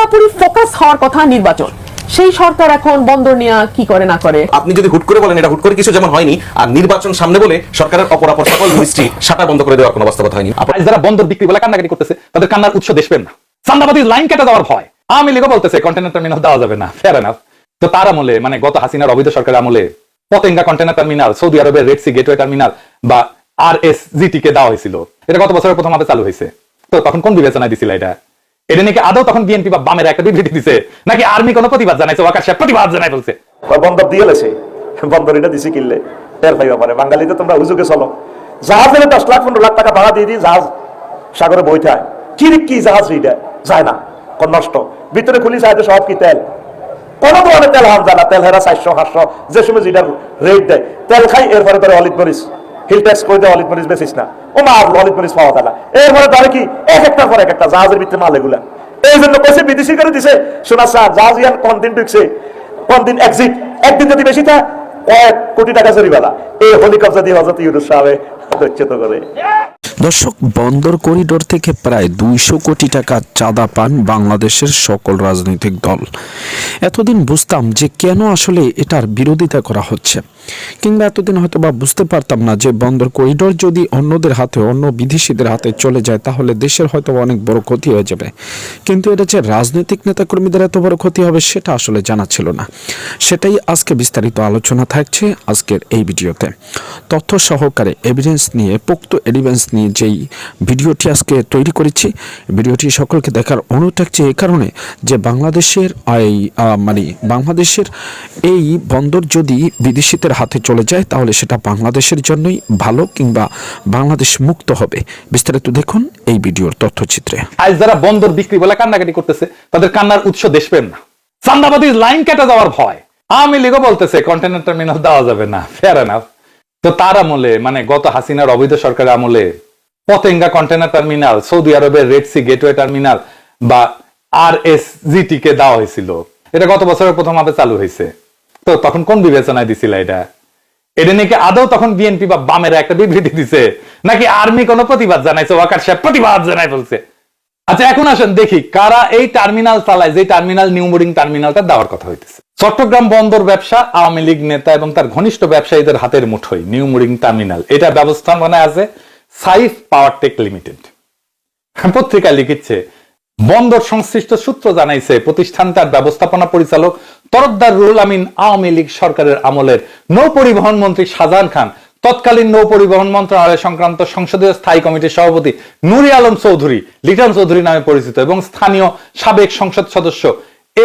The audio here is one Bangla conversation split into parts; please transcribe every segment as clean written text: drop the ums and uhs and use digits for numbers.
পুরোপুরি ফোকাস হওয়ার কথা নির্বাচন। সেই সরকার এখন বন্দর নিয়ে কি করে না করে। আপনি যদি হুট করে বলেন এটা হুট করে কিছু যেমন হয়নি, আর নির্বাচন সামনে বলে সরকারের অপরাপর সকল মিনিস্ট্রি শাটা বন্ধ করে দেওয়ার কোনো বাস্তবতা হয়নি। যারা বন্দর বিক্রি বলে কান্নাকাটি করতেছে তাদের কান্নার উৎস দেশ প্রেম না, চাঁদাবাদী লাইন কেটে দেওয়ার ভয়। আওয়ামী লীগও বলতেছে কন্টেনার টার্মিনাল দেওয়া যাবে না, ফেয়ার এনাফ। তো তার আমলে মানে গত হাসিনার অবৈধ সরকারের আমলে পতেঙ্গা কন্টেনার টার্মিনাল, সৌদি আরবের রেড সি গেটওয়ে টার্মিনাল বা RSGT কে দেওয়া হয়েছিল। এটা গত বছরের প্রথম হাতে চালু হয়েছে। তো তখন কোন বিবেচনায় দিছিল এটা? এটা নাকি আদৌ তখন বিএনপি বা বামের একটা বিবৃতি দিছে, নাকি আর্মি কোনো প্রতিবাদ জানাইছে? ওয়াকার সাহেব প্রতিবাদ জানাই বলছে বন্দর দিয়ে লেছে, বন্দর এটা দিছি কিনলে টের পাইবা পারে। বাঙালিতে তোমরা হুজুকে চলো, জাহাজের 10 লাখ 15 লাখ টাকা ভাড়া দিয়ে দিই, জাহাজ সাগরে বইতে কি জাহাজ এটা যায় না, কোন নষ্ট। ভিতরে খুলি চাইতে সব কি তেল, কোন ধরনের তেল হাম জানা, তেল হেরা 400-500 যে সময় যেটার রেট দেয় তেল খাই। এরপরে ধরে অলিভ মরিচ হিল ট্যাক্স করে দেয়, অলিভ মরিচ বেচিস না, ও মা অলিভ মরিচ পাওয়া যায় না। এরপরে ধরে কি এক একটার পর এক একটা জাহাজের ভিতরে মাল এগুলা। এই জন্য কইছে বিদেশি করে দিছে, শোনা স্যার জাহাজ ইয়ান কোন দিন ঢুকছে কোন দিন এক্সিট, একদিন যদি বেশি থাকে 1 কোটি টাকা জরিমানা। এই হেলিকপ্টার দিয়ে হযরত ইউনূস সাহেব হচ্ছে তো করে। দর্শক, বন্দর করিডোর থেকে প্রায় 200 কোটি টাকা চাঁদা পান বাংলাদেশের সকল রাজনৈতিক দল। এতদিন বুঝতাম যে কেন আসলে এটার বিরোধিতা করা হচ্ছে, কিংবা এতদিন হয়তো বা বুঝতে পারতাম না যে বন্দর করিডোর যদি অন্যদের হাতে, অন্য বিদেশিদের হাতে চলে যায় তাহলে দেশের হয়তো অনেক বড় ক্ষতি হয়ে যাবে। কিন্তু এটা যে রাজনৈতিক নেতাকর্মীদের এত বড় ক্ষতি হবে সেটা আসলে জানা ছিল না। সেটাই আজকে বিস্তারিত আলোচনা থাকছে আজকের এই ভিডিওতে। তথ্য সহকারে এভিডেন্স নিয়ে, পোক্ত এভিডেন্স নিয়ে যেই ভিডিওটি আজকে তৈরি করেছি, ভিডিওটি সকলকে দেখার অনুরোধ থাকছে এই কারণে যে বাংলাদেশের এই বন্দর যদি বিদেশিদের হাতে চলে যায় তাহলে সেটা বাংলাদেশের জন্যই ভালো, কিংবা বাংলাদেশ মুক্ত হবে। বিস্তারিত দেখুন এই ভিডিওর তথ্যচিত্রে। আজ যারা বন্দর বিক্রি বলে কান্নাকাটি করতেছে তাদের কান্নার উৎস দেশ প্রেম না, চাঁদাবাদী লাইন কেটে যাওয়ার ভয়। আওয়ামী লীগও বলতেছে কন্টেনার টার্মিনাল দেওয়া যাবে না, ফেয়ার এনাফ। তো তার আমলে মানে গত হাসিনার অবৈধ সরকারের আমলে পতেঙ্গা কন্টেনার টার্মিনাল, সৌদি আরবের রেড সি গেটওয়ে টার্মিনাল বা RSGT কে দেওয়া হয়েছিল। এটা গত বছরের প্রথম হাতে চালু হয়েছে। তো তখন কোন বিবেচনায় দিছিল এটা? এটা নাকি আদৌ তখন বিএনপি বা বামের একটা বিবৃতি দিছে, নাকি আর্মি কোনো প্রতিবাদ জানাইছে? ওয়াকার সাহেব প্রতিবাদ জানাই বলছে। আচ্ছা, এখন আসেন দেখি কারা এই টার্মিনাল চালায়, যে টার্মিনাল নিউ বোর্ডিং টার্মিনালটা দেওয়ার কথা হইতেছে। চট্টগ্রাম বন্দর ব্যবসা আওয়ামী লীগ নেতা এবং তার ঘনিষ্ঠ ব্যবসায়ীদের হাতের মুঠোয় নিউ বোর্ডিং টার্মিনাল। এটা ব্যবস্থাপনায় আছে সাইফ পাওয়ার টেক লিমিটেড। পত্রিকায় লিখিচ্ছে, বন্দর সংশ্লিষ্ট সূত্র জানাইছে প্রতিষ্ঠানটার ব্যবস্থাপনা পরিচালক তরফদার রুহুল আমিন আওয়ামী লীগ সরকারের আমলের নৌ পরিবহন মন্ত্রী শাহজাহান খান, তৎকালীন নৌ পরিবহন মন্ত্রণালয় সংক্রান্ত সংসদীয় স্থায়ী কমিটির সভাপতি নুরি আলম চৌধুরী, লিটন চৌধুরী নামে পরিচিত এবং স্থানীয় সাবেক সংসদ সদস্য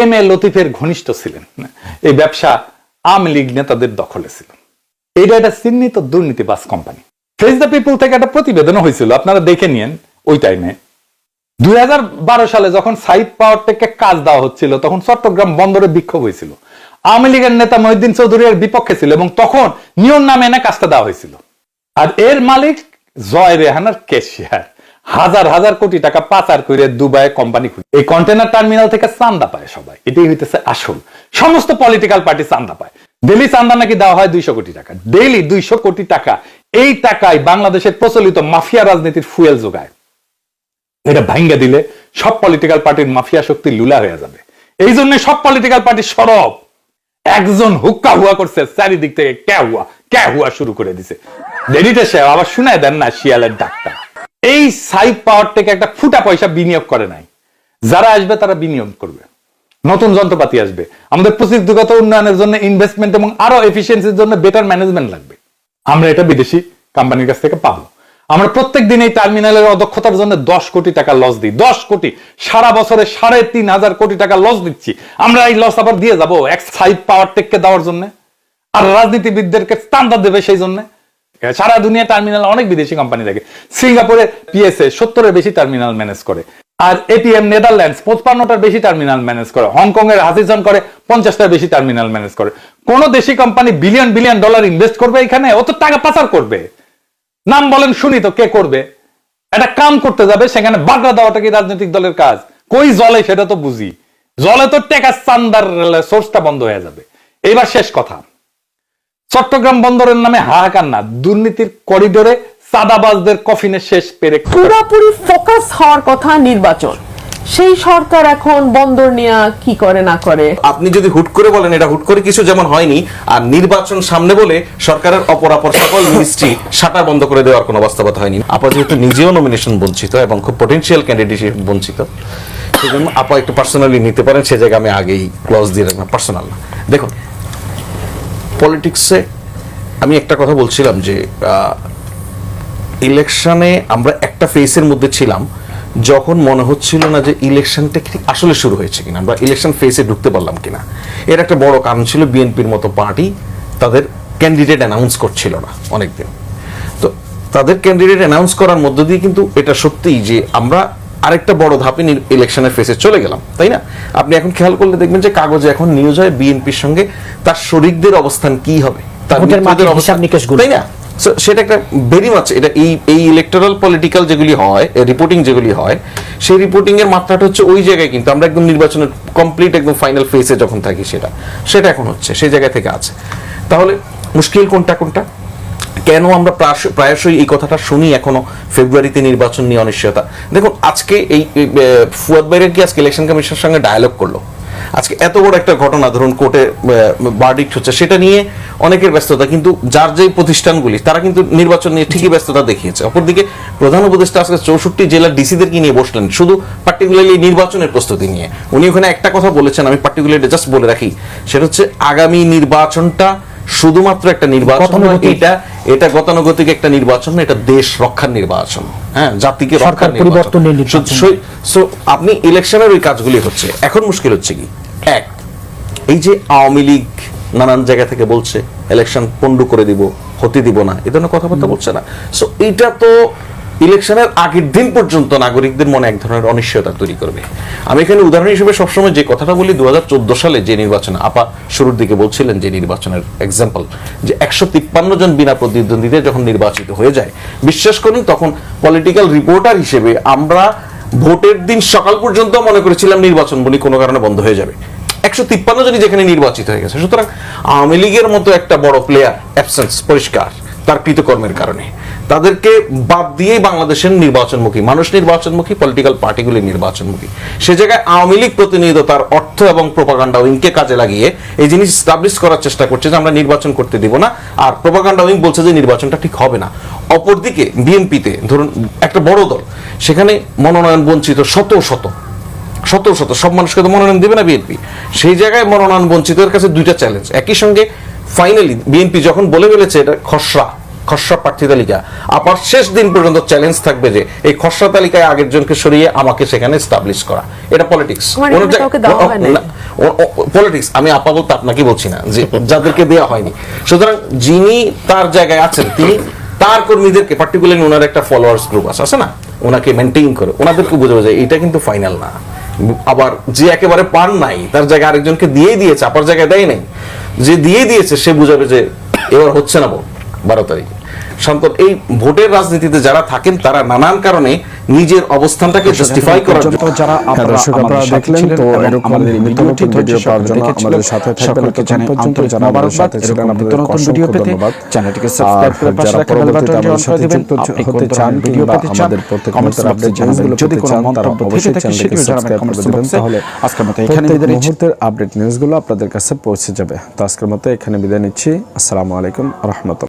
MA লতিফের ঘনিষ্ঠ ছিলেন। এই ব্যবসা আওয়ামী লীগ নেতাদের দখলে ছিল। এটা একটা চিহ্নিত দুর্নীতিবাজ কোম্পানি। ফেস দ্য পিপল থেকে একটা প্রতিবেদনও হয়েছিল, আপনারা দেখে নিয়েন। ওই টাইমে 2012 সালে যখন সাইফ পাওয়ার টেককে কাজ দেওয়া হচ্ছিল তখন চট্টগ্রাম বন্দরে বিক্ষোভ হয়েছিল। আওয়ামী লীগের নেতা মহিউদ্দিন চৌধুরী এর বিপক্ষে ছিল এবং তখন নিয়ম নামে এনে কাজটা দেওয়া হয়েছিল। আর এর মালিক জয় রেহানার ক্যাশিয়ার হাজার হাজার কোটি টাকা পাচার করে দুবাইয়ে কোম্পানি খুলে এই কন্টেনার টার্মিনাল থেকে চান্দা পায় সবাই। এটাই হইতেছে আসল। সমস্ত পলিটিক্যাল পার্টি চান্দা পায়। ডেইলি চান্দা নাকি দেওয়া হয় 200 কোটি টাকা, ডেইলি 200 কোটি টাকা। এই টাকায় বাংলাদেশের প্রচলিত মাফিয়া রাজনীতির ফুয়েল যোগায়। এটা ভাঙ্গা দিলে সব পলিটিক্যাল পার্টির মাফিয়া শক্তি লুলা হয়ে যাবে। এই জন্য সব পলিটিক্যাল পার্টি সরব। একজন হুক্কা হুয়া করছে, চারিদিক থেকে ক্যা হুয়া শুরু করে দিছে। দেরিতে সে আবার শুনায় দেন না শিয়ালের ডাক্তার। এই সাইফ পাওয়ার থেকে একটা ফুটা পয়সা বিনিয়োগ করে নাই। যারা আসবে তারা বিনিয়োগ করবে, নতুন যন্ত্রপাতি আসবে, আমাদের প্রযুক্তিগত উন্নয়নের জন্য ইনভেস্টমেন্ট এবং আরো এফিসিয়েন্সির জন্য বেটার ম্যানেজমেন্ট লাগবে। আমরা এটা বিদেশি কোম্পানির কাছ থেকে পাবো। আমরা প্রত্যেক দিন এই টার্মিনালের অদক্ষতার জন্য 10 কোটি টাকা লস দিই। 10 কোটি, সারা বছরে 3.5 কোটি টাকা লস দিচ্ছি। আমরা এই লস আবার দিয়ে যাবো এক সাইফ পাওয়ার টেককে দেওয়ার জন্য, আর রাজনীতিবিদদেরকে স্থানটা দেবে সেই জন্য। সারা দুনিয়া টার্মিনাল অনেক বিদেশি কোম্পানি থাকে। সিঙ্গাপুরে PSA 70-এর বেশি টার্মিনাল ম্যানেজ করে, আর APM নেদারল্যান্ডস 55টার বেশি টার্মিনাল ম্যানেজ করে, হংকং এর হাসিজন করে 50টার বেশি টার্মিনাল ম্যানেজ করে। কোন দেশি company billion billion dollar invest করবে এখানে? অত টাকা পাচার করবে? নাম বলেন শুনি তো, কে করবে? একটা কাম করতে যাবে, সেখানে বাগড়া দেওয়াটা কি রাজনৈতিক দলের কাজ? কই জলে সেটা তো বুঝি। জলে তো টেকা চান্দার সোর্সটা বন্ধ হয়ে যাবে। এইবার শেষ কথা, চট্টগ্রাম বন্দরের নামে হাহাকার না, দুর্নীতির করিডোরে চাঁদাবাজদের কফিনে শেষ পেরে পুরোপুরি ফোকাস হওয়ার কথা নির্বাচন। সেই সরকার এখন বন্দর নিয়ে কি করে না করে। আপনি যদি হুট করে বলেন এটা হুট করে কিছু যেমন হয়নি, আর নির্বাচন সামনে বলে সরকারের অপরাপর সকল মিনিস্ট্রি শাটার বন্ধ করে দেওয়ার কোনো বাস্তবতা হয়নি। আপা যেহেতু নিজেও নমিনেশন বঞ্চিত এবং খুব পটেনশিয়াল ক্যান্ডিডেট বঞ্চিত, সেজন্য আপা একটু পার্সোনালি নিতে পারেন, সে জায়গায় আমি আগেই ক্লজ দিয়ে রাখলাম, পার্সোনাল না। দেখুন, পলিটিক্সে আমি একটা কথা বলছিলাম যে ইলেকশনে আমরা একটা ফেসের মধ্যে ছিলাম যখন মনে হচ্ছিল না যে ইলেকশনটা কি আসলে শুরু হয়েছে কিনা, আমরা ইলেকশন ফেসে ঢুকতে পারলাম কিনা। এর একটা বড় কারণ ছিল বিএনপির মতো পার্টি তাদের ক্যান্ডিডেট অ্যানাউন্স করছিল না অনেকদিন। তো তাদের ক্যান্ডিডেট অ্যানাউন্স করার মধ্য দিয়ে কিন্তু এটা সত্যিই যে আমরা আরেকটা বড় ধাপে ইলেকশনের ফেসে চলে গেলাম, তাই না? আপনি এখন খেয়াল করলে দেখবেন যে কাগজে এখন নিউজ হয় বিএনপির সঙ্গে তার শরিকদের অবস্থান কি হবে, তার মিত্রদের অবস্থান, তাই না? সেটা একটা ভেরি মাছ এটা এই ইলেকটোরাল পলিটিক্যাল যেগুলি হয়, রিপোর্টিং যেগুলি হয়, সেই রিপোর্টিং এর মাত্রাটা হচ্ছে ওই জায়গায়, কিন্তু আমরা একদম নির্বাচনের কমপ্লিট একদম ফাইনাল ফেসে যখন থাকি সেটা এখন হচ্ছে সেই জায়গা থেকে আছে। তাহলে মুশকিল কোনটা কেন আমরা প্রায়শই এই কথাটা শুনি এখনো ফেব্রুয়ারিতে নির্বাচন নিয়ে অনিশ্চয়তা। দেখুন, আজকে এই ফুয়াদ ভাইয়ের কি আজকে ইলেকশন কমিশনের সঙ্গে ডায়ালগ করলো, আজকে এত বড় একটা ঘটনা ধরুন কোর্টে ভার্ডিক্ট হচ্ছে, সেটা নিয়ে অনেকের ব্যস্ততা, কিন্তু যার যে প্রতিষ্ঠানগুলি তারা কিন্তু নির্বাচন নিয়ে ঠিকই ব্যস্ততা দেখিয়েছে। অপরদিকে প্রধান উপদেষ্টা আজকে 64 জেলার ডিসিদেরকে নিয়ে বসলেন শুধু পার্টিকুলারলি নির্বাচনের প্রস্তুতি নিয়ে। উনি ওখানে একটা কথা বলেছেন, আমি পার্টিকুলারলি জাস্ট বলে রাখি, সেটা হচ্ছে আগামী নির্বাচনটা শুধুমাত্র একটা নির্বাচন, এটা গতানুগতিক একটা নির্বাচন না, এটা দেশ রক্ষার নির্বাচন, হ্যাঁ, জাতিকে রক্ষার নির্বাচন। সো আপনি ইলেকশনের ওই কাজগুলি হচ্ছে। এখন মুশকিল হচ্ছে কি, এক, এই যে আওয়ামী লীগ নানান জায়গা থেকে বলছে ইলেকশন পন্ডু করে দিব, হতে দিব না, এ ধরনের কথাবার্তা বলছে না। সো এইটা তো ইলেকশনের আগের দিন পর্যন্ত নাগরিকদের মনে এক ধরনের অনিশ্চয়তা তৈরি করবে। আমি এখানে উদাহরণ হিসেবে সবসময় যে কথাটা বলি, 2014 সালে যে নির্বাচন আপা শুরুর দিকে বলছিলেন, যে নির্বাচনের এক্সাম্পল, যে 153 জন বিনা প্রতিদ্বন্দ্বীদের যখন নির্বাচিত হয়ে যায়, বিশ্বাস করুন তখন পলিটিক্যাল রিপোর্টার হিসেবে আমরা ভোটের দিন সকাল পর্যন্ত মনে করেছিলাম নির্বাচন বলি কোনো কারণে বন্ধ হয়ে যাবে। 153 জনই যেখানে নির্বাচিত হয়ে গেছে। সুতরাং আওয়ামী লীগের মতো একটা বড় প্লেয়ার অ্যাবসেন্স পরিষ্কার তার কৃতকর্মের কারণে, তাদেরকে বাদ দিয়েই বাংলাদেশের নির্বাচনমুখী মানুষ নির্বাচনমুখী, পলিটিক্যাল পার্টিগুলি নির্বাচনমুখী। সে জায়গায় আওয়ামী লীগ প্রতিনিয়ত তার অর্থ এবং প্রোপাগান্ডা উইংকে কাজে লাগিয়ে এই জিনিস স্টাবলিশ করার চেষ্টা করছে যে আমরা নির্বাচন করতে দিব না, আর প্রোপাগান্ডা উইং বলছে যে নির্বাচনটা ঠিক হবে না। অপরদিকে বিএনপিতে ধরুন একটা বড় দল, সেখানে মনোনয়ন বঞ্চিত শত শত সব মানুষকে তো মনোনয়ন দেবে না বিএনপি। সেই জায়গায় মনোনয়ন বঞ্চিতের কাছে দুইটা চ্যালেঞ্জ। একই সঙ্গে ফাইনালি বিএনপি যখন বলে ফেলেছে এটা খসড়া প্রার্থী তালিকা, আবার শেষ দিন পর্যন্ত চ্যালেঞ্জ থাকবে যে এই খসড়া তালিকায় আগের জনকে সরিয়ে আমাকে সেখানে এস্টাবলিশ করা। এটা পলিটিক্স, পলিটিক্স। আমি আপা বলতে আপনাকে বলছি না, যে যাদেরকে দেওয়া হয়নি। সুতরাং যিনি তার জায়গায় আছেন, তিনি তার কর্মীদেরকে, পার্টিকুলারলি ওনার একটা ফলোয়ার্স গ্রুপ আছে না, ওনাকে মেনটেইন করে ওনাদেরকে বোঝাবে যে এটা কিন্তু ফাইনাল না। আবার যে একেবারে পান নাই, তার জায়গায় আরেকজনকে দিয়ে দিয়েছে, আপার জায়গায় দেয় নাই, যে দিয়ে দিয়েছে সে বুঝাবে যে এবার হচ্ছে না ভোট 12 তারিখ। শান্তন, এই ভোটের রাজনীতিতে যারা থাকেন তারা নানান কারণে নিজের অবস্থানটাকে জাস্টিফাই করার জন্য, যারা আপনারা দেখলেন, তো এরকম নিত্য নতুন ভিডিও পাওয়ার জন্য আমাদের সাথে থাকবেন। সকলকে যারা আমাদের সাথে ছিলেন, আপনাদের অসংখ্য ধন্যবাদ। চ্যানেলটিকে সাবস্ক্রাইব করে পাশে রাখা বেল বাটনটি অন করে দিবেন। আপনি হতে চান ভিডিও পেতে চান, কমেন্টস আপডেট জানাবেন। যদি কোনো মন্তব্য থেকে থাকে সেটিও জানাবেন কমেন্টস বক্সে। তাহলে আজকের মতো এখানে বিদায় নিচ্ছি। মুহূর্তের আপডেট নিউজগুলো আপনাদের কাছে পৌঁছে যাবে। তো আজকের মতো এখানে বিদায় নিচ্ছি। আসসালামু আলাইকুম ওয়া রাহমাতুল্লাহ।